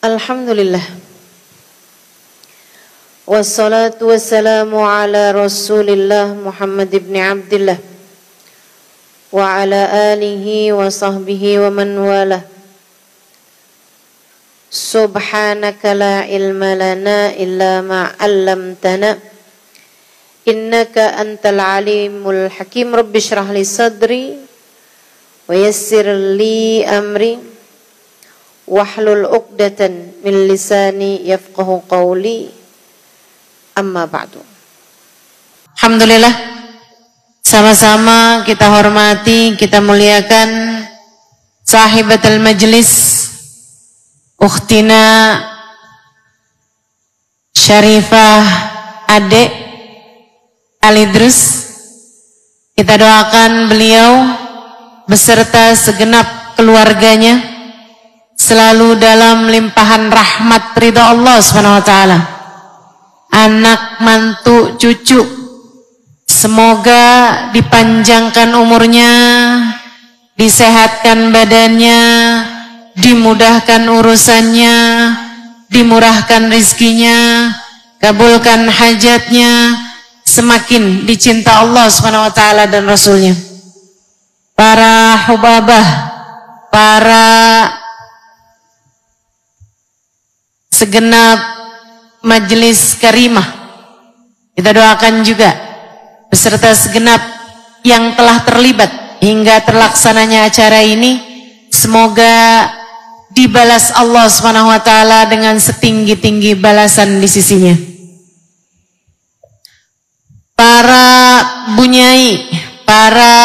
Alhamdulillah. Wassalatu wassalamu ala Rasulillah Muhammad ibn Abdillah wa ala alihi wa sahbihi wa man walah. Subhanaka la ilma lana illa ma 'allamtana innaka antal alimul hakim. Rabbi shrah li sadri wa yassir li amri wahlul 'uqdatan min lisani yafqahu qawli. Amma ba'du. Alhamdulillah, sama-sama kita hormati, kita muliakan sahibatul majlis ukhtina Syarifah Ade Alidrus. Kita doakan beliau beserta segenap keluarganya selalu dalam limpahan rahmat ridha Allah Subhanahu wa taala. Anak, mantu, cucu, semoga dipanjangkan umurnya, disehatkan badannya, dimudahkan urusannya, dimurahkan rizkinya, kabulkan hajatnya, semakin dicinta Allah Subhanahu wa taala dan Rasulnya. Para hubabah, para segenap majelis karimah, kita doakan juga beserta segenap yang telah terlibat hingga terlaksananya acara ini, semoga dibalas Allah Subhanahu wa taala dengan setinggi-tinggi balasan di sisinya. Para bunyai, para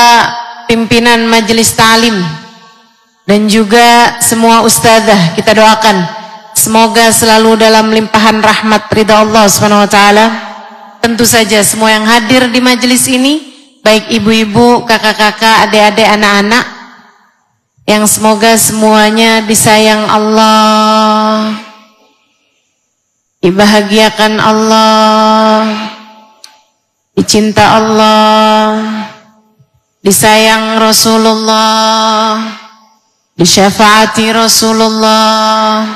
pimpinan majelis ta'lim dan juga semua ustadzah, kita doakan semoga selalu dalam limpahan rahmat ridha Allah Subhanahu wa taala. Tentu saja semua yang hadir di majelis ini, baik ibu-ibu, kakak-kakak, adik-adik, anak-anak, yang semoga semuanya disayang Allah, dibahagiakan Allah, dicinta Allah, disayang Rasulullah, disyafaati Rasulullah,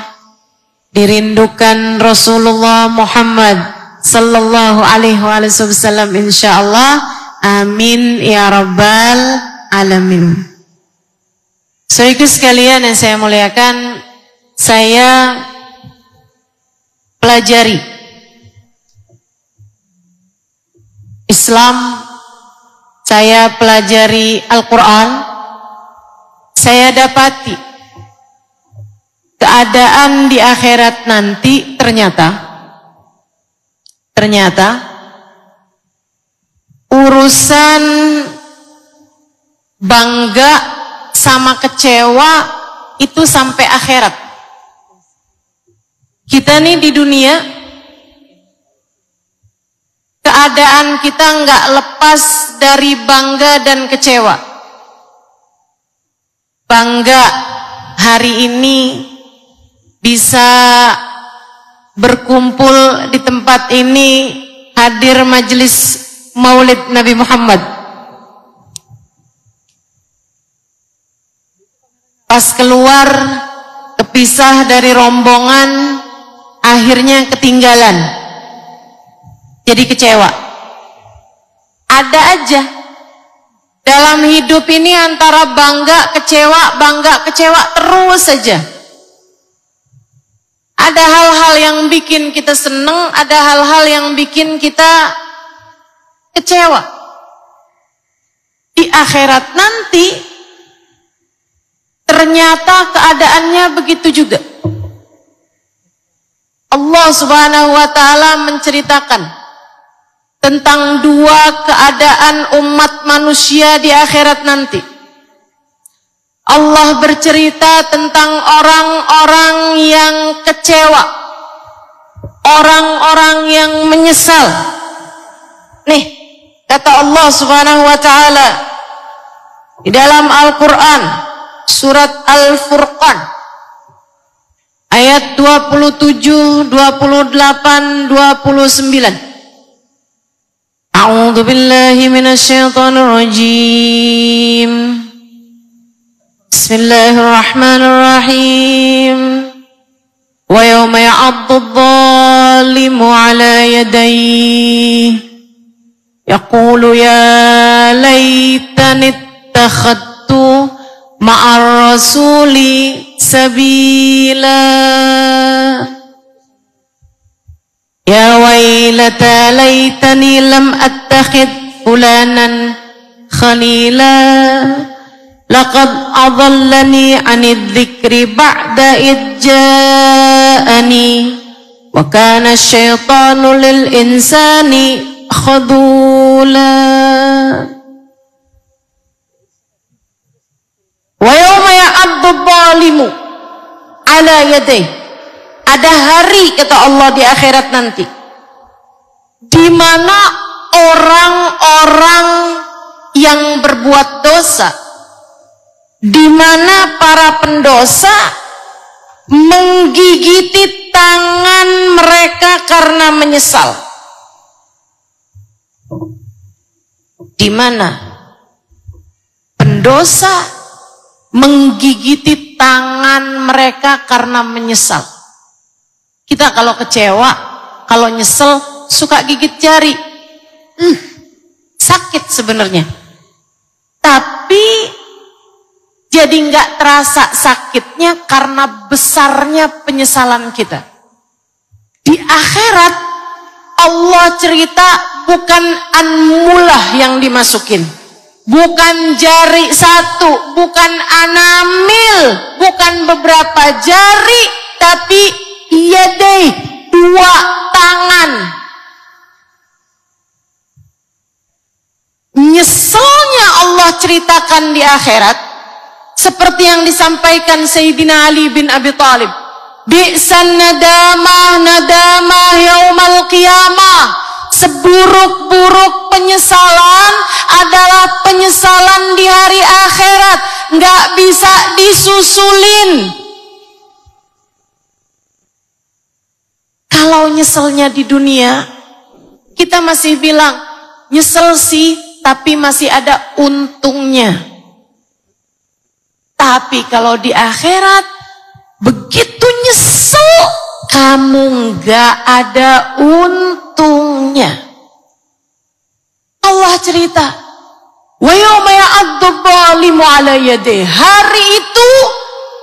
dirindukan Rasulullah Muhammad sallallahu alaihi wasallam insyaallah. Amin ya rabbal alamin. Saudaraku sekalian yang saya muliakan, saya pelajari Islam, saya pelajari Al-Quran, saya dapati keadaan di akhirat nanti ternyata urusan bangga sama kecewa itu sampai akhirat. Kita nih di dunia, keadaan kita nggak lepas dari bangga dan kecewa. Bangga hari ini bisa berkumpul di tempat ini, hadir majelis Maulid Nabi Muhammad. Pas keluar, kepisah dari rombongan, akhirnya ketinggalan, jadi kecewa. Ada aja dalam hidup ini antara bangga kecewa terus saja. Ada hal-hal yang bikin kita seneng, ada hal-hal yang bikin kita kecewa. Di akhirat nanti ternyata keadaannya begitu juga. Allah Subhanahu wa taala menceritakan tentang dua keadaan umat manusia di akhirat nanti. Allah bercerita tentang orang-orang yang kecewa, orang-orang yang menyesal. Nih, kata Allah Subhanahu wa taala di dalam Al-Qur'an surat Al-Furqan ayat 27, 28, 29. A'udzu billahi minasyaitonir rajim. Bismillahirrahmanirrahim. Wa yauma ya'addu adh-dhalimu 'ala yadayhi yaqulu ya laitani ittakhadtu ma'ar rasuli sabila ya wailata laitani lam attakhidh fulanan khalila laqad adallani 'anidh dhikri ba'da idh ja'ani wa kana asy-syaitanu lil insani khadula wa yawma ya'addu adh-dhalimu 'ala yadayhi. Ada hari kata Allah di akhirat nanti di mana orang-orang yang berbuat dosa, di mana para pendosa menggigiti tangan mereka karena menyesal. Di mana pendosa menggigiti tangan mereka karena menyesal. Kita kalau kecewa, kalau nyesel suka gigit jari. Sakit sebenarnya. Tapi jadi nggak terasa sakitnya karena besarnya penyesalan kita. Di akhirat Allah cerita bukan anmulah yang dimasukin, bukan jari satu, bukan anamil, bukan beberapa jari, tapi yadai, dua tangan. Nyeselnya Allah ceritakan di akhirat seperti yang disampaikan Sayyidina Ali bin Abi Thalib. Bi'san nadamah nadamah yaumal qiyamah. Seburuk-buruk penyesalan adalah penyesalan di hari akhirat. Nggak bisa disusulin. Kalau nyeselnya di dunia, kita masih bilang, nyesel sih, tapi masih ada untungnya. Tapi kalau di akhirat, begitu nyesel, kamu nggak ada untungnya. Allah cerita, wa yawma ya'addu adh-dhalimu 'ala yadayhi. Hari itu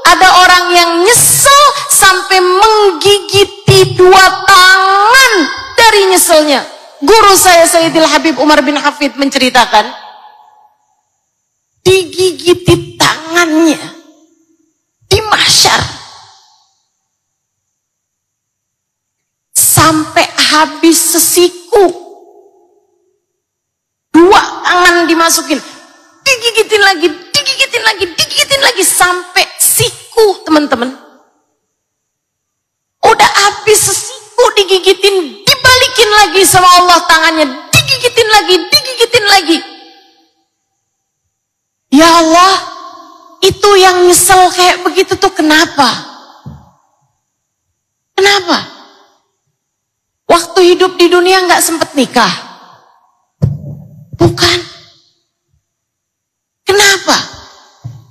ada orang yang nyesel sampai menggigiti dua tangan dari nyeselnya. Guru saya Sayyidil Habib Umar bin Hafid menceritakan, digigiti tangannya di mahsyar sampai habis sesiku. Dua tangan dimasukin, digigitin lagi, digigitin lagi, digigitin lagi sampai siku, teman-teman. Udah habis sesiku digigitin, dibalikin lagi sama Allah tangannya, digigitin lagi, digigitin lagi. Ya Allah, itu yang nyesel kayak begitu tuh kenapa? Kenapa? Waktu hidup di dunia nggak sempet nikah? Bukan. Kenapa?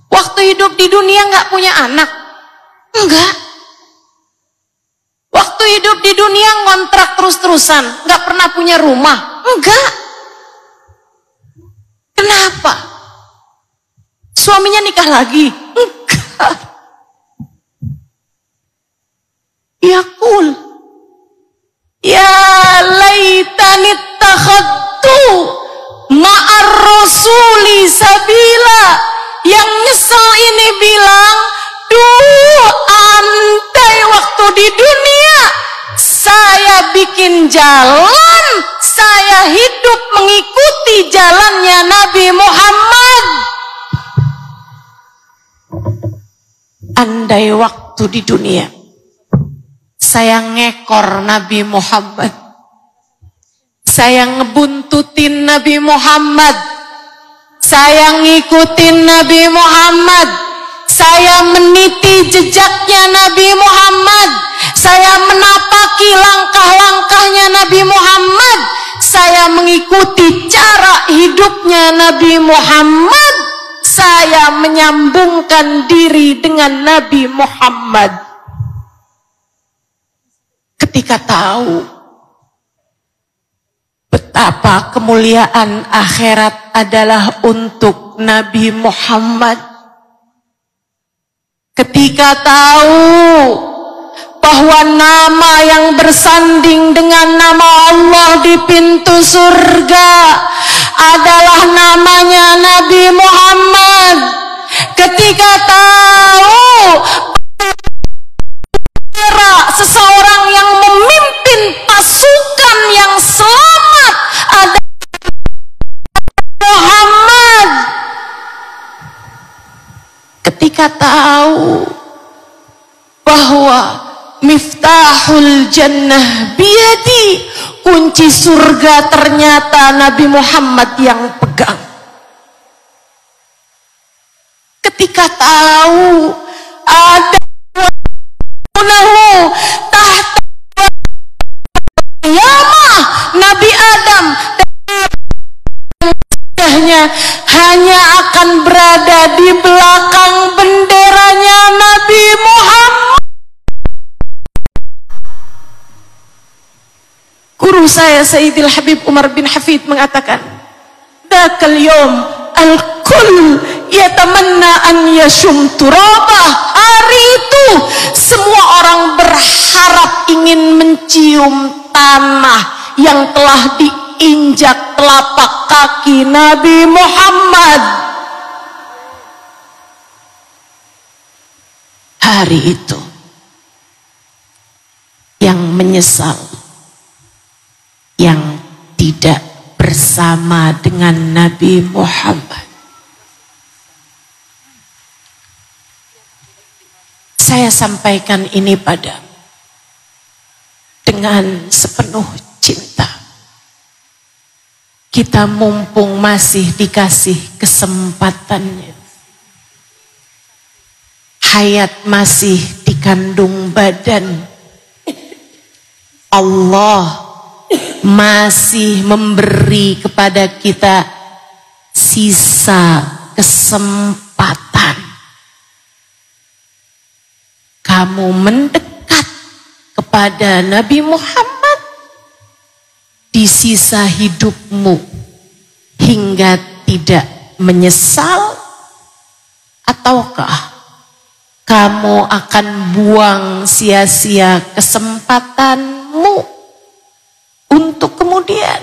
Waktu hidup di dunia nggak punya anak? Enggak. Waktu hidup di dunia ngontrak terus-terusan, nggak pernah punya rumah? Enggak. Kenapa? Suaminya nikah lagi? Enggak. Ya kul, ya laitani takhadtu ma'ar rasuli sabila. Yang nyesel ini bilang, duh andai waktu di dunia saya bikin jalan, saya hidup mengikuti jalannya Nabi Muhammad. Andai waktu di dunia saya ngekor Nabi Muhammad, saya ngebuntutin Nabi Muhammad, saya ngikutin Nabi Muhammad, saya meniti jejaknya Nabi Muhammad, saya menapaki langkah-langkahnya Nabi Muhammad, saya mengikuti cara hidupnya Nabi Muhammad, saya menyambungkan diri dengan Nabi Muhammad. ketika tahu betapa kemuliaan akhirat adalah untuk Nabi Muhammad, ketika tahu bahwa nama yang bersanding dengan nama Allah di pintu surga adalah namanya Nabi Muhammad, ketika tahu seseorang yang memimpin pasukan yang selamat adalah Muhammad, ketika tahu bahwa miftahul jannah biyadi, kunci surga ternyata Nabi Muhammad yang pegang, ketika tahu ada tahta yamah Nabi Adam dan hanya akan berada di belakang benderanya Nabi Muhammad. Guru saya Sayyidil Habib Umar bin Hafid mengatakan, "Dzakal yawm al-kull yatamanna an yashum turabah." Hari itu semua orang berharap ingin mencium tanah yang telah diinjak telapak kaki Nabi Muhammad. Hari itu yang menyesal, yang tidak bersama dengan Nabi Muhammad. Saya sampaikan ini padamu dengan sepenuh cinta. Kita mumpung masih dikasih kesempatannya, hayat masih dikandung badan, Allah masih memberi kepada kita sisa kesempatan. Kamu mendekat kepada Nabi Muhammad di sisa hidupmu hingga tidak menyesal, ataukah kamu akan buang sia-sia kesempatanmu untuk kemudian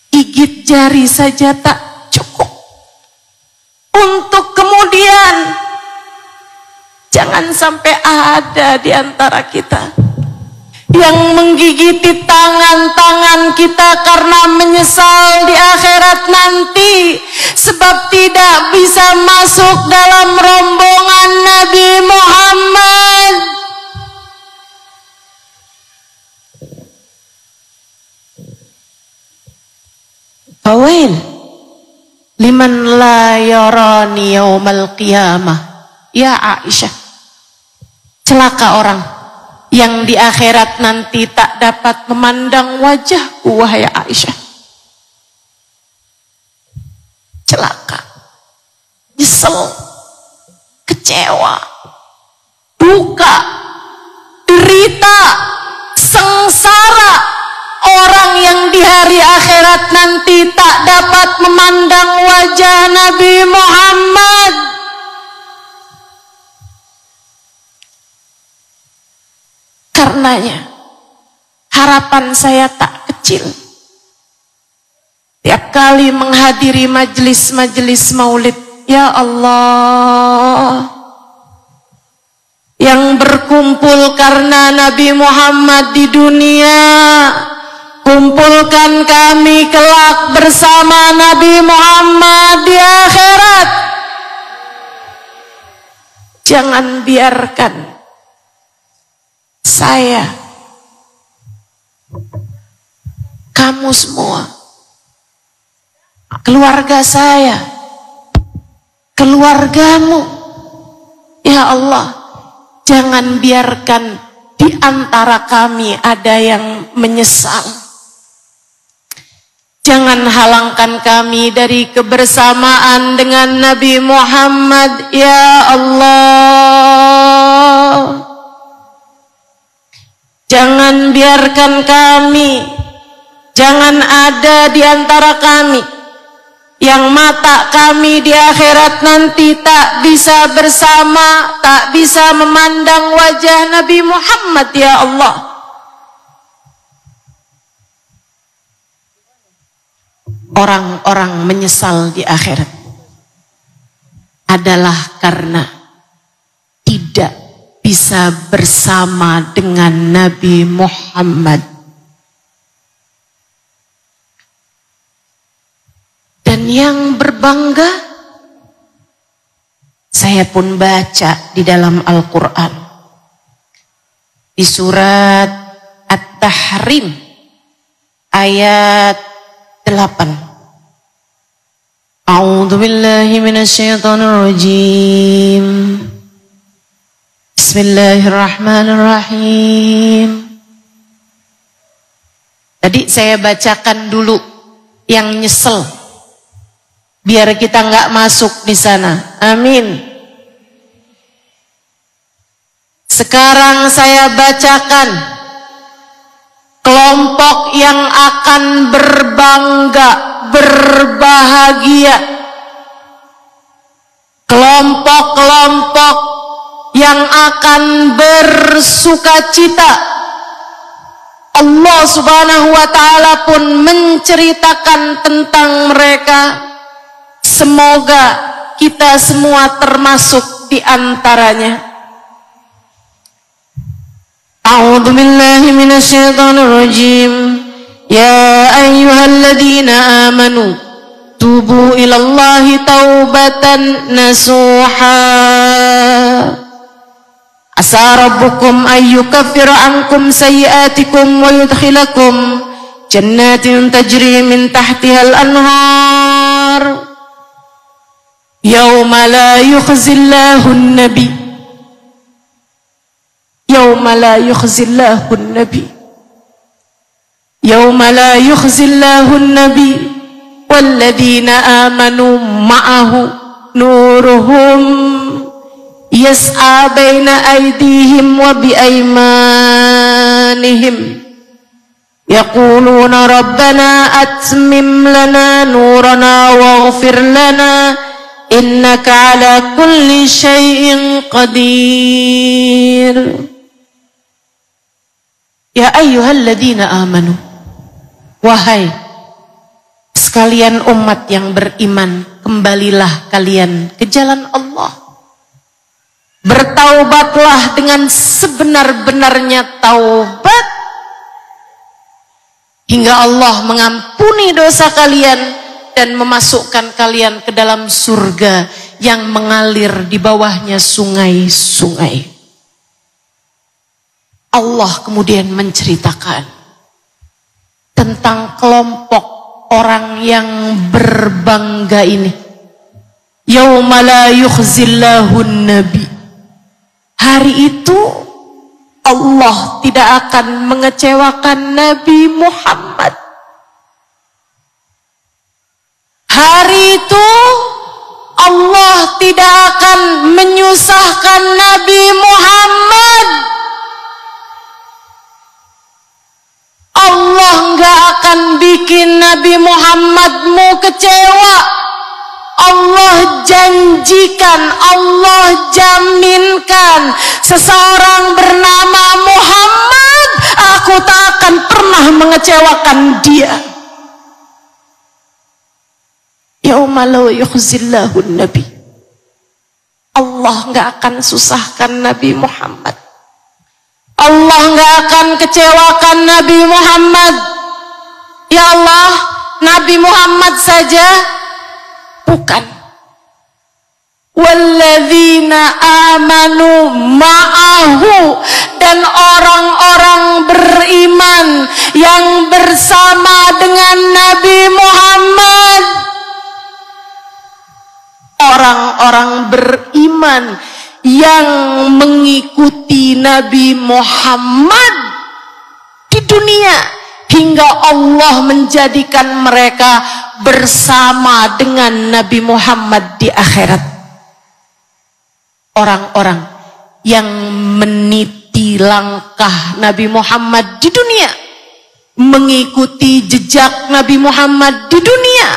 gigit jari saja tak cukup, untuk kemudian jangan sampai ada di antara kita yang menggigiti tangan-tangan kita karena menyesal di akhirat nanti sebab tidak bisa masuk dalam rombongan Nabi Muhammad. Fawail liman la yarani yaumal qiyamah. Ya Aisyah, celaka orang yang di akhirat nanti tak dapat memandang wajahku, wahai Aisyah. Celaka, nyesel, kecewa, duka, derita, sengsara orang yang di hari akhirat nanti tak dapat memandang wajah Nabi Muhammad. Karenanya harapan saya tak kecil. Tiap kali menghadiri majelis-majelis maulid, ya Allah, yang berkumpul karena Nabi Muhammad di dunia, kumpulkan kami kelak bersama Nabi Muhammad di akhirat. Jangan biarkan saya, kamu semua, keluarga saya, keluargamu, ya Allah, jangan biarkan di antara kami ada yang menyesal. Jangan halangkan kami dari kebersamaan dengan Nabi Muhammad, ya Allah. Jangan biarkan kami, jangan ada di antara kami yang mata kami di akhirat nanti tak bisa bersama, tak bisa memandang wajah Nabi Muhammad, ya Allah. Orang-orang menyesal di akhirat adalah karena tidak bisa bersama dengan Nabi Muhammad. Dan yang berbangga, saya pun baca di dalam Al-Quran, di surat At-Tahrim ayat 8. A'udzu billahi minasyaitonir rajim. Bismillahirrahmanirrahim. Tadi saya bacakan dulu yang nyesel, biar kita nggak masuk di sana. Amin. Sekarang saya bacakan kelompok yang akan berbangga, berbahagia. Kelompok-kelompok yang akan bersukacita. Allah Subhanahu wa ta'ala pun menceritakan tentang mereka. Semoga kita semua termasuk di antaranya. A'udzu billahi minasyaitonir rajim. Ya ayyuhalladzina amanu tubu ilallahi taubatan nasuha. Asa rabbukum ayyukaffira ankum sayyi'atikum wa yudkhilakum jannatin tajri min tahtihal anhar. Yawma la yukhzillahu an-nabi. Yawma la yukhzillahu an-nabi. Yawma la yukhzillahu an-nabi walladzina amanu ma'ahu nuruhum yas'a baina aydihim wa biaymanihim yaquluna rabbana atmim lana nurana waghfir lana innaka ala kulli syai'in qadir. Ya ayyuhalladzina amanu, wahai sekalian umat yang beriman, kembalilah kalian ke jalan Allah. Bertaubatlah dengan sebenar-benarnya taubat, hingga Allah mengampuni dosa kalian dan memasukkan kalian ke dalam surga yang mengalir di bawahnya sungai-sungai. Allah kemudian menceritakan tentang kelompok orang yang berbangga ini. Yauma la yukhzillahun nabi. Hari itu Allah tidak akan mengecewakan Nabi Muhammad. Hari itu Allah tidak akan menyusahkan Nabi Muhammad. Allah nggak akan bikin Nabi Muhammadmu kecewa. Allah janjikan, Allah jaminkan, seseorang bernama Muhammad, aku tak akan pernah mengecewakan dia. Yauma la yukhzillahu nabi. Allah nggak akan susahkan Nabi Muhammad. Allah nggak akan kecewakan Nabi Muhammad. Ya Allah, Nabi Muhammad saja bukan. Walladzina amanu ma'ahu, dan orang-orang beriman yang bersama dengan Nabi Muhammad. Orang-orang beriman yang mengikuti Nabi Muhammad di dunia, hingga Allah menjadikan mereka bersama dengan Nabi Muhammad di akhirat. Orang-orang yang meniti langkah Nabi Muhammad di dunia, mengikuti jejak Nabi Muhammad di dunia,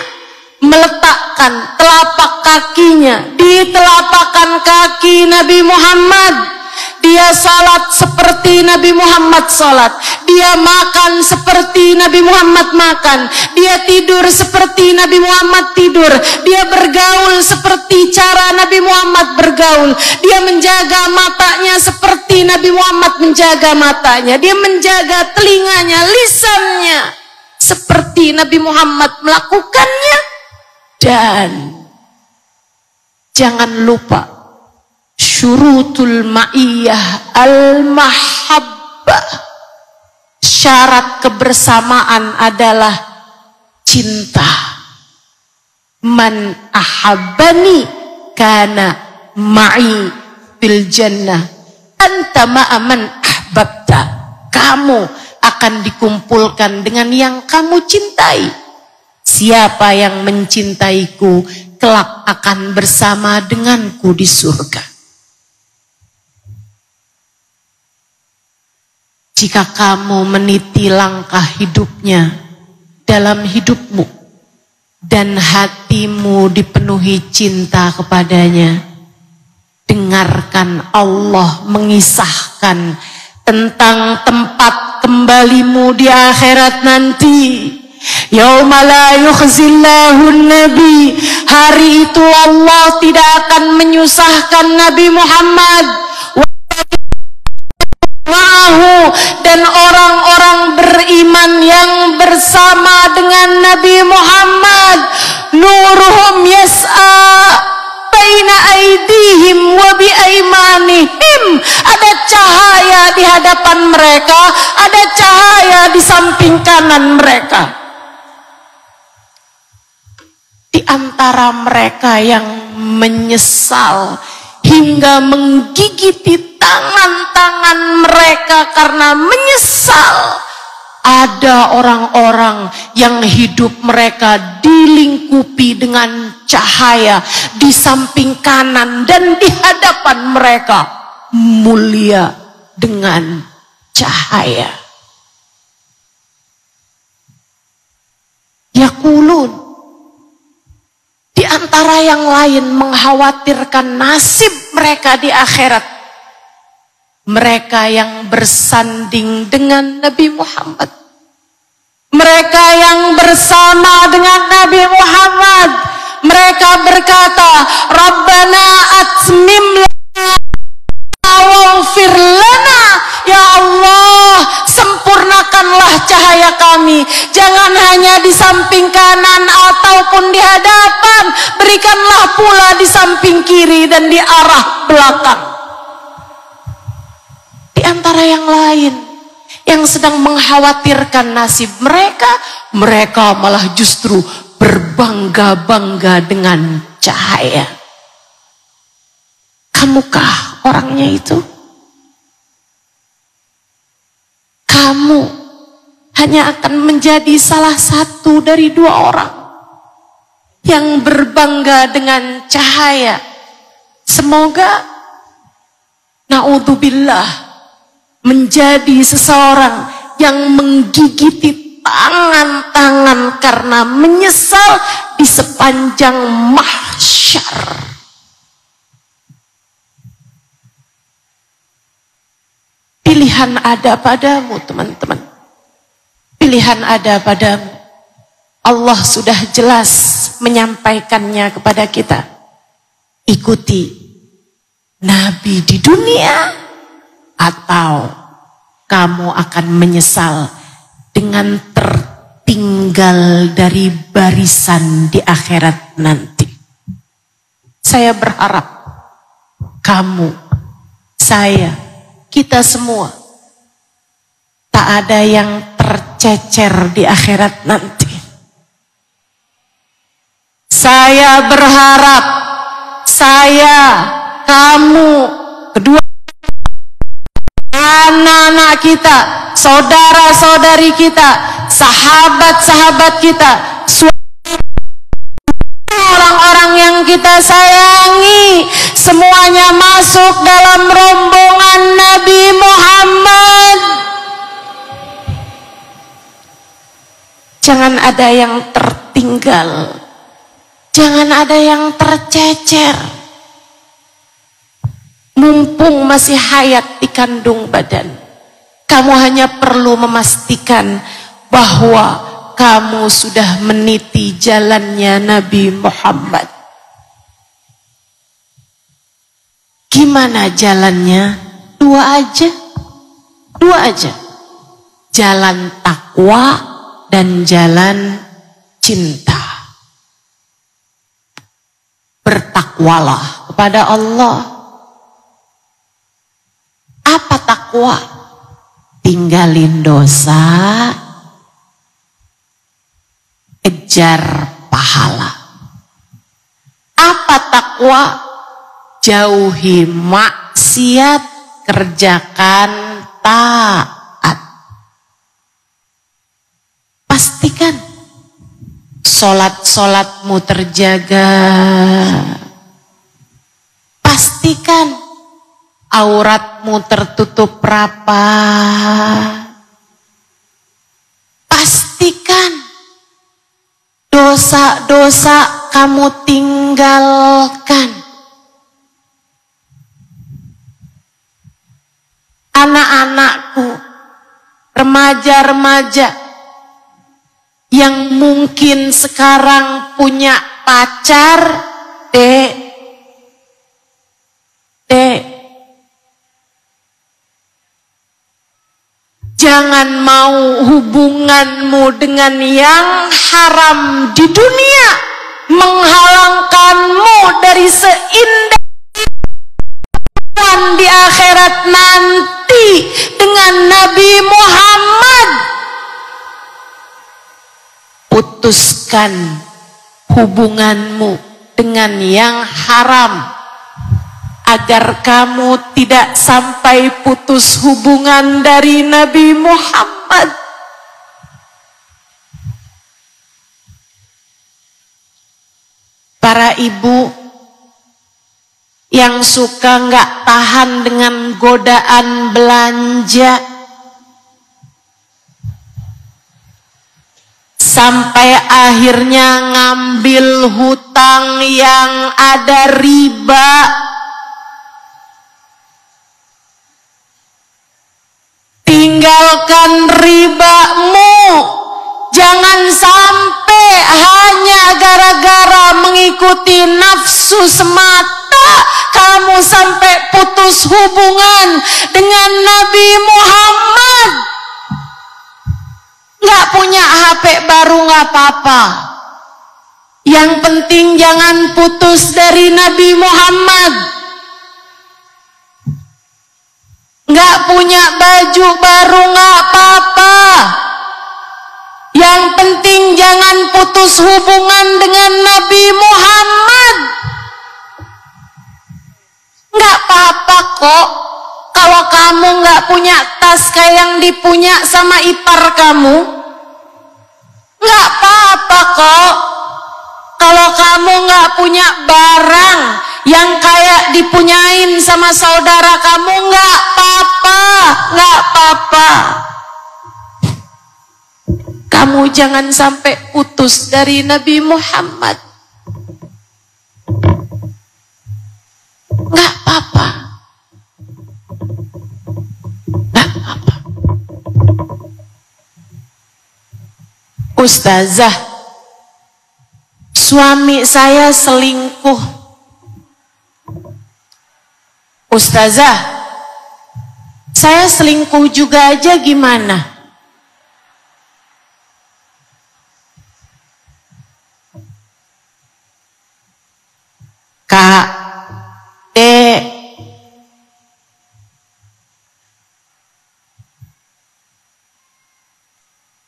meletakkan telapak kakinya di telapakan kaki Nabi Muhammad. Dia salat seperti Nabi Muhammad salat, dia makan seperti Nabi Muhammad makan, dia tidur seperti Nabi Muhammad tidur, dia bergaul seperti cara Nabi Muhammad bergaul, dia menjaga matanya seperti Nabi Muhammad menjaga matanya, dia menjaga telinganya, lisannya seperti Nabi Muhammad melakukannya. Dan jangan lupa syurutul ma'iyah al-mahabbah. Syarat kebersamaan adalah cinta. Man ahabbani kana ma'i fil jannah. Anta ma'a man ahbabta. Kamu akan dikumpulkan dengan yang kamu cintai. Siapa yang mencintaiku kelak akan bersama denganku di surga. Jika kamu meniti langkah hidupnya dalam hidupmu dan hatimu dipenuhi cinta kepadanya, dengarkan Allah mengisahkan tentang tempat kembalimu di akhirat nanti. Yauma la yukhzillahu nabi, hari itu Allah tidak akan menyusahkan Nabi Muhammad dan orang-orang beriman yang bersama dengan Nabi Muhammad. Nuruhum yas'a baina aidihim wa bi aimanihim. Ada cahaya di hadapan mereka, ada cahaya di samping kanan mereka. Di antara mereka yang menyesal hingga menggigiti tangan-tangan mereka karena menyesal, ada orang-orang yang hidup mereka dilingkupi dengan cahaya di samping kanan dan di hadapan mereka mulia dengan cahaya. Yaqulun, di antara yang lain mengkhawatirkan nasib mereka di akhirat. Mereka yang bersanding dengan Nabi Muhammad, mereka yang bersama dengan Nabi Muhammad, mereka berkata, Rabbana atmim lana waghfir lana. Ya Allah, sempurnakanlah cahaya kami, jangan hanya di samping kanan ataupun di hadapan, berikanlah pula di samping kiri dan di arah belakang. Di antara yang lain yang sedang mengkhawatirkan nasib mereka, mereka malah justru berbangga-bangga dengan cahaya. Kamukah orangnya itu? Kamu hanya akan menjadi salah satu dari dua orang yang berbangga dengan cahaya. Semoga naudzubillah menjadi seseorang yang menggigiti tangan-tangan karena menyesal di sepanjang mahsyar. Pilihan ada padamu, teman-teman. Pilihan ada padamu. Allah sudah jelas menyampaikannya kepada kita. Ikuti Nabi di dunia, atau kamu akan menyesal dengan tertinggal dari barisan di akhirat nanti. Saya berharap kamu, saya, kita semua tak ada yang tercecer di akhirat nanti. Saya berharap saya, kamu, kedua anak-anak kita, saudara-saudari kita, sahabat-sahabat kita, orang-orang yang kita sayangi, semuanya masuk dalam rombongan Nabi Muhammad. Jangan ada yang tertinggal, jangan ada yang tercecer. Mumpung masih hayat di kandung badan, kamu hanya perlu memastikan bahwa kamu sudah meniti jalannya Nabi Muhammad. Gimana jalannya? Dua aja. Jalan takwa dan jalan cinta. Bertakwalah kepada Allah. Apa takwa? Tinggalin dosa, kejar pahala. Apa takwa? Jauhi maksiat, kerjakan taat. Pastikan sholat-sholatmu terjaga. Pastikan auratmu tertutup rapat. Pastikan dosa-dosa kamu tinggalkan. Anak-anakku, remaja-remaja yang mungkin sekarang punya pacar, Dek, jangan mau hubunganmu dengan yang haram di dunia menghalangkanmu dari seindah di akhirat nanti dengan Nabi Muhammad. Putuskan hubunganmu dengan yang haram agar kamu tidak sampai putus hubungan dari Nabi Muhammad. Para ibu yang suka nggak tahan dengan godaan belanja, sampai akhirnya ngambil hutang yang ada riba. Tinggalkan ribamu. Jangan sampai hanya gara-gara mengikuti nafsu semata kamu sampai putus hubungan dengan Nabi Muhammad. Nggak punya HP baru nggak apa-apa. Yang penting jangan putus dari Nabi Muhammad. Nggak punya baju baru nggak apa-apa. Yang penting jangan putus hubungan dengan Nabi Muhammad. Nggak apa-apa kok kalau kamu nggak punya tas kayak yang dipunya sama ipar kamu. Nggak apa-apa kok kalau kamu nggak punya barang yang kayak dipunyain sama saudara kamu. Nggak apa-apa, nggak apa-apa. Kamu jangan sampai putus dari Nabi Muhammad. Nggak apa-apa. Nggak apa-apa. Ustazah, suami saya selingkuh. Ustazah, saya selingkuh juga aja gimana? Kak, Dek,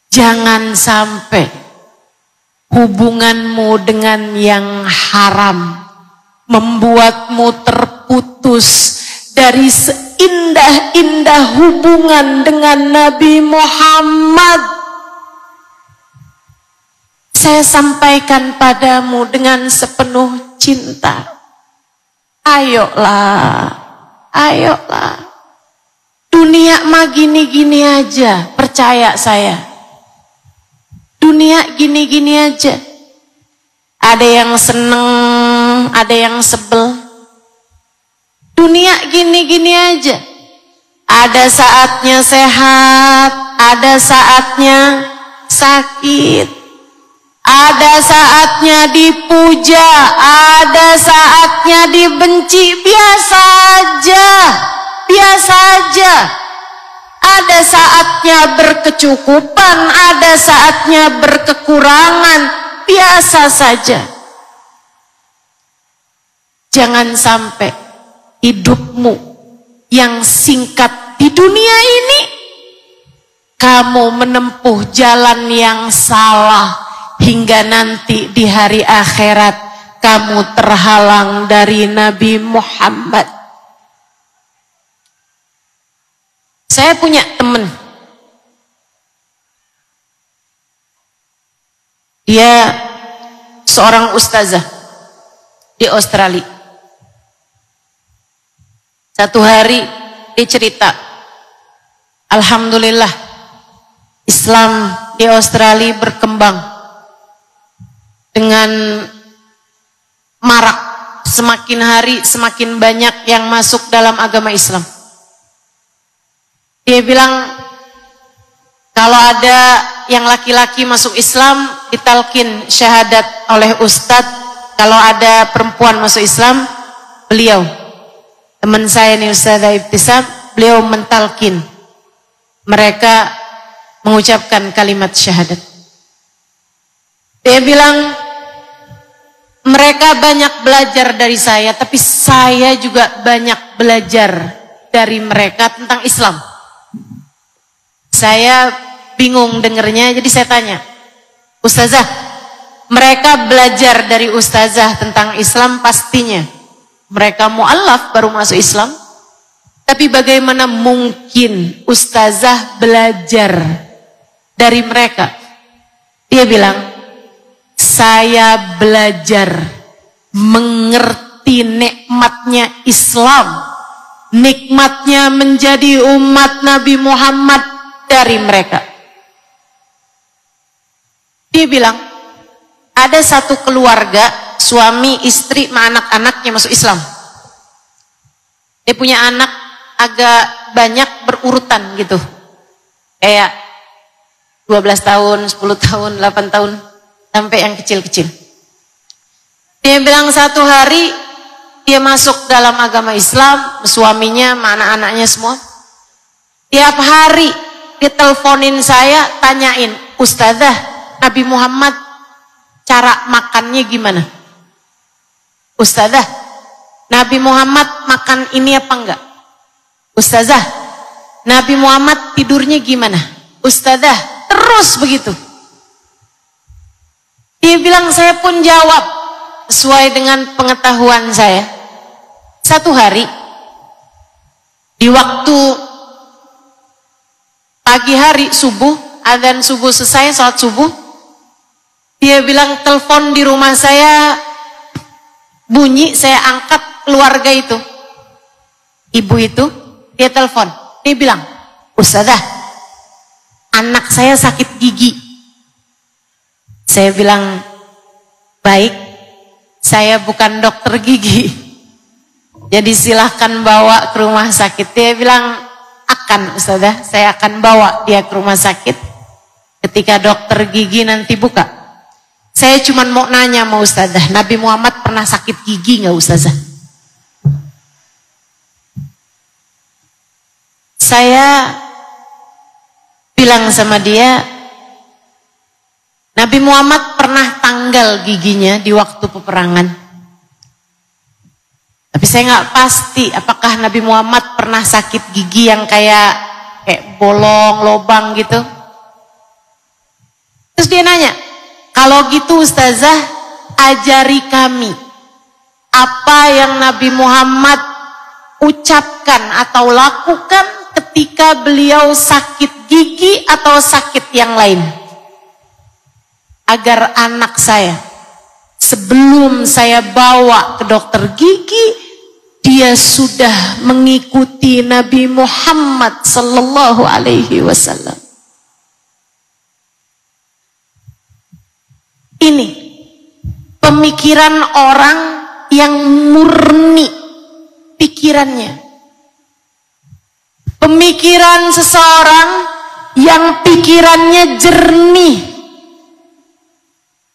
jangan sampai hubunganmu dengan yang haram membuatmu terputus dari seindah-indah ada hubungan dengan Nabi Muhammad. Saya sampaikan padamu dengan sepenuh cinta. Ayolah, ayolah. Dunia mah gini-gini aja, percaya saya. Dunia gini-gini aja. Ada yang seneng, ada yang sebel. Dunia gini-gini aja. Ada saatnya sehat, ada saatnya sakit. Ada saatnya dipuja, ada saatnya dibenci. Biasa aja, biasa aja. Ada saatnya berkecukupan, ada saatnya berkekurangan. Biasa saja. Jangan sampai hidupmu yang singkat di dunia ini, kamu menempuh jalan yang salah, hingga nanti di hari akhirat kamu terhalang dari Nabi Muhammad. Saya punya teman, dia seorang ustazah di Australia. Satu hari dia cerita, alhamdulillah Islam di Australia berkembang dengan marak. Semakin hari semakin banyak yang masuk dalam agama Islam. Dia bilang kalau ada yang laki-laki masuk Islam ditalkin syahadat oleh ustadz. Kalau ada perempuan masuk Islam, beliau, teman saya nih Ustazah Ibtisam, beliau mentalkin mereka mengucapkan kalimat syahadat. Dia bilang mereka banyak belajar dari saya, tapi saya juga banyak belajar dari mereka tentang Islam. Saya bingung dengernya, jadi saya tanya, Ustazah, mereka belajar dari Ustazah tentang Islam pastinya. Mereka mu'allaf baru masuk Islam. Tapi bagaimana mungkin Ustazah belajar dari mereka? Dia bilang, saya belajar mengerti nikmatnya Islam. Nikmatnya menjadi umat Nabi Muhammad dari mereka. Dia bilang, ada satu keluarga, suami, istri, sama anak-anaknya masuk Islam. Dia punya anak agak banyak berurutan gitu. Kayak 12 tahun, 10 tahun, 8 tahun, sampai yang kecil-kecil. Dia bilang satu hari, dia masuk dalam agama Islam, suaminya, sama anak-anaknya semua. Tiap hari, dia teleponin saya, tanyain, Ustazah, Nabi Muhammad cara makannya gimana? Ustazah, Nabi Muhammad makan ini apa enggak? Ustazah, Nabi Muhammad tidurnya gimana? Ustazah, terus begitu. Dia bilang saya pun jawab sesuai dengan pengetahuan saya. Satu hari, di waktu pagi hari subuh, adzan subuh selesai, salat subuh, dia bilang telepon di rumah saya bunyi, saya angkat, keluarga itu. Ibu itu, dia telepon. Dia bilang, Ustazah, anak saya sakit gigi. Saya bilang, baik, saya bukan dokter gigi. Jadi silahkan bawa ke rumah sakit. Dia bilang, akan Ustazah, saya akan bawa dia ke rumah sakit. Ketika dokter gigi nanti buka. Saya cuma mau nanya sama Ustazah, Nabi Muhammad pernah sakit gigi nggak Ustazah? Saya bilang sama dia, Nabi Muhammad pernah tanggal giginya di waktu peperangan. Tapi saya nggak pasti apakah Nabi Muhammad pernah sakit gigi yang kayak bolong, lobang gitu. Terus dia nanya, kalau gitu Ustazah, ajari kami apa yang Nabi Muhammad ucapkan atau lakukan ketika beliau sakit gigi atau sakit yang lain. Agar anak saya, sebelum saya bawa ke dokter gigi, dia sudah mengikuti Nabi Muhammad sallallahu alaihi wasallam. Ini pemikiran orang yang murni pikirannya. Pemikiran seseorang yang pikirannya jernih.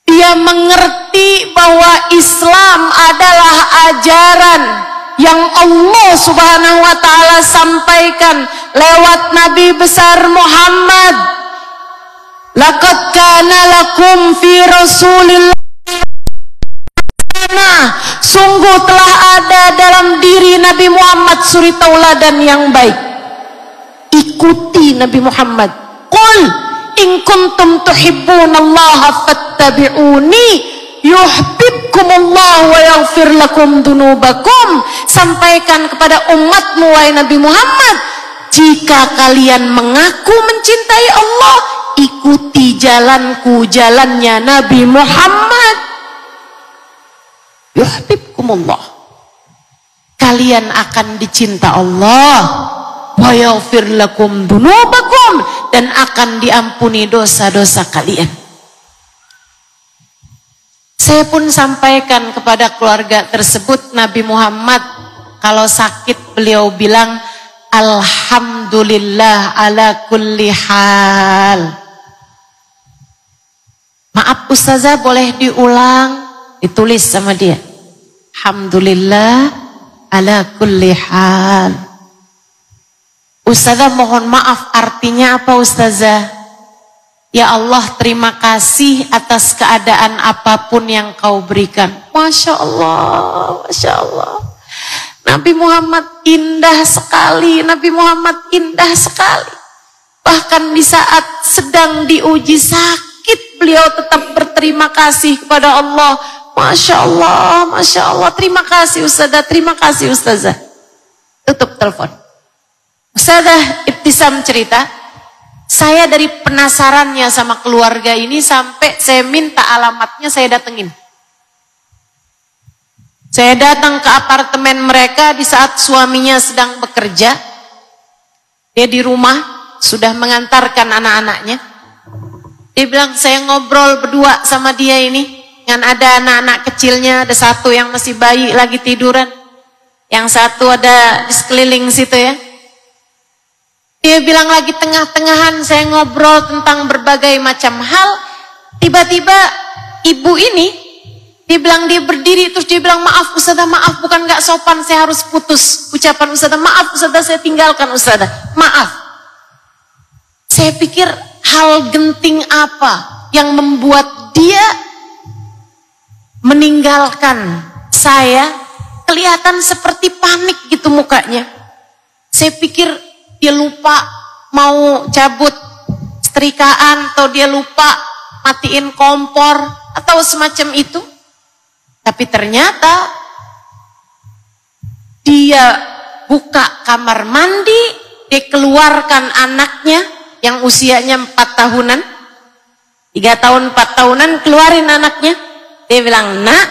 Dia mengerti bahwa Islam adalah ajaran yang Allah Subhanahu wa taala sampaikan lewat Nabi besar Muhammad. Laqad kana lakum fi Rasulillah, sungguh telah ada dalam diri Nabi Muhammad suri tauladan yang baik. Ikuti Nabi Muhammad. Qul in kuntum tuhibbunallaha fattabi'uni yuhibbukumullah wa yaghfir lakum dunubakum. Sampaikan kepada umatmu wahai Nabi Muhammad, jika kalian mengaku mencintai Allah, ikuti jalanku, jalannya Nabi Muhammad. Yuhibbukumullah, kalian akan dicinta Allah, wa yaghfir lakum dunubakum, dan akan diampuni dosa-dosa kalian. Saya pun sampaikan kepada keluarga tersebut, Nabi Muhammad kalau sakit beliau bilang alhamdulillah ala kulli hal. Maaf Ustazah, boleh diulang? Ditulis sama dia, alhamdulillah ala kulli hal. Ustazah mohon maaf, artinya apa Ustazah? Ya Allah, terima kasih atas keadaan apapun yang kau berikan. Masya Allah, Masya Allah. Nabi Muhammad indah sekali, Nabi Muhammad indah sekali. Bahkan di saat sedang diuji sakit, beliau tetap berterima kasih kepada Allah. Masya Allah, Masya Allah. Terima kasih Ustazah, terima kasih Ustazah. Tutup telepon. Ustazah Ibtisam cerita, saya dari penasarannya sama keluarga ini sampai saya minta alamatnya, saya datengin. Saya datang ke apartemen mereka di saat suaminya sedang bekerja. Dia di rumah sudah mengantarkan anak-anaknya. Dia bilang, saya ngobrol berdua sama dia ini. Dengan ada anak-anak kecilnya, ada satu yang masih bayi lagi tiduran. Yang satu ada di sekeliling situ ya. Dia bilang lagi tengah-tengahan saya ngobrol tentang berbagai macam hal. Tiba-tiba ibu ini, dia bilang dia berdiri terus dia bilang, maaf Ustazah, maaf, bukan gak sopan, saya harus putus ucapan Ustazah. Maaf Ustazah, saya tinggalkan Ustazah, maaf. Saya pikir hal genting apa yang membuat dia meninggalkan saya, kelihatan seperti panik gitu mukanya. Saya pikir dia lupa mau cabut setrikaan, atau dia lupa matiin kompor atau semacam itu. Tapi ternyata dia buka kamar mandi, dia keluarkan anaknya yang usianya 4 tahunan, 3 tahun 4 tahunan, keluarin anaknya. Dia bilang, nak,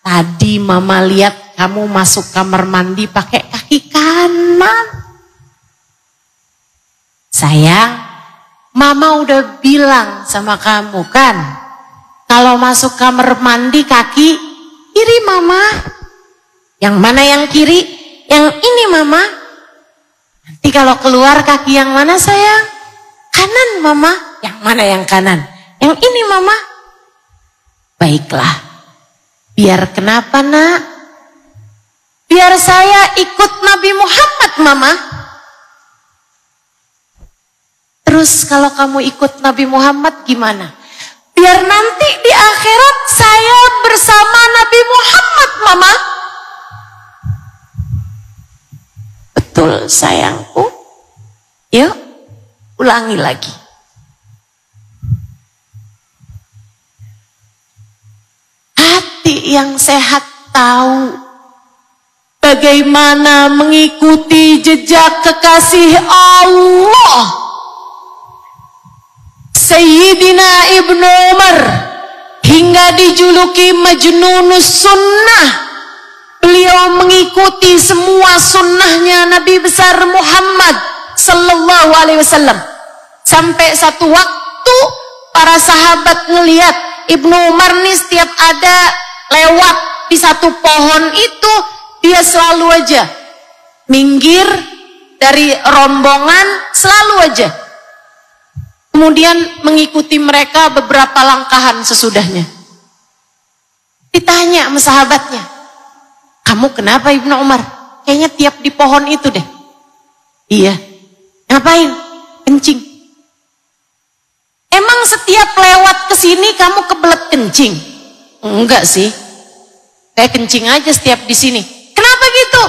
tadi mama lihat kamu masuk kamar mandi pakai kaki kanan. Sayang, mama udah bilang sama kamu kan, kalau masuk kamar mandi kaki kiri mama. Yang mana yang kiri? Yang ini mama. Nanti kalau keluar kaki yang mana sayang? Kanan mama. Yang mana yang kanan? Yang ini mama. Baiklah, biar kenapa nak? Biar saya ikut Nabi Muhammad mama. Terus kalau kamu ikut Nabi Muhammad gimana? Biar nanti di akhirat saya bersama Nabi Muhammad mama. Betul sayangku. Yuk ulangi lagi. Hati yang sehat tahu bagaimana mengikuti jejak kekasih Allah. Sayyidina Ibnu Umar hingga dijuluki Majnunus Sunnah. Beliau mengikuti semua sunnahnya Nabi besar Muhammad sallallahu alaihi wasallam. Sampai satu waktu para sahabat ngelihat Ibnu Umar nih setiap ada lewat di satu pohon itu, dia selalu aja minggir dari rombongan, selalu aja. Kemudian mengikuti mereka beberapa langkahan sesudahnya. Ditanya sama sahabatnya, kamu kenapa Ibnu Umar? Kayaknya tiap di pohon itu deh. Iya. Ngapain? Kencing. Emang setiap lewat ke sini kamu kebelet kencing? Enggak sih. Saya kencing aja setiap di sini. Kenapa gitu?